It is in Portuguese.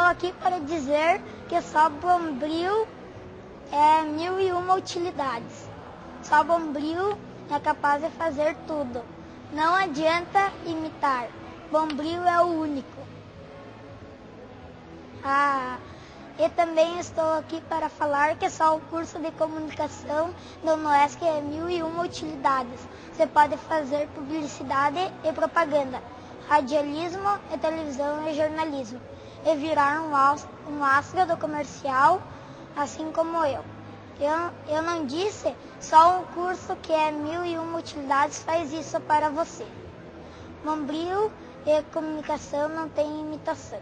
aqui para dizer que só Bombril é 1001 utilidades. Só Bombril é capaz de fazer tudo. Não adianta imitar. Bombril é o único. E também estou aqui para falar que só o curso de comunicação do Noesc é 1001 utilidades. Você pode fazer publicidade e propaganda, radialismo e televisão e jornalismo, e virar um astro do comercial, assim como eu. Eu não disse, só um curso que é 1001 utilidades faz isso para você. Bombril e comunicação não tem imitação.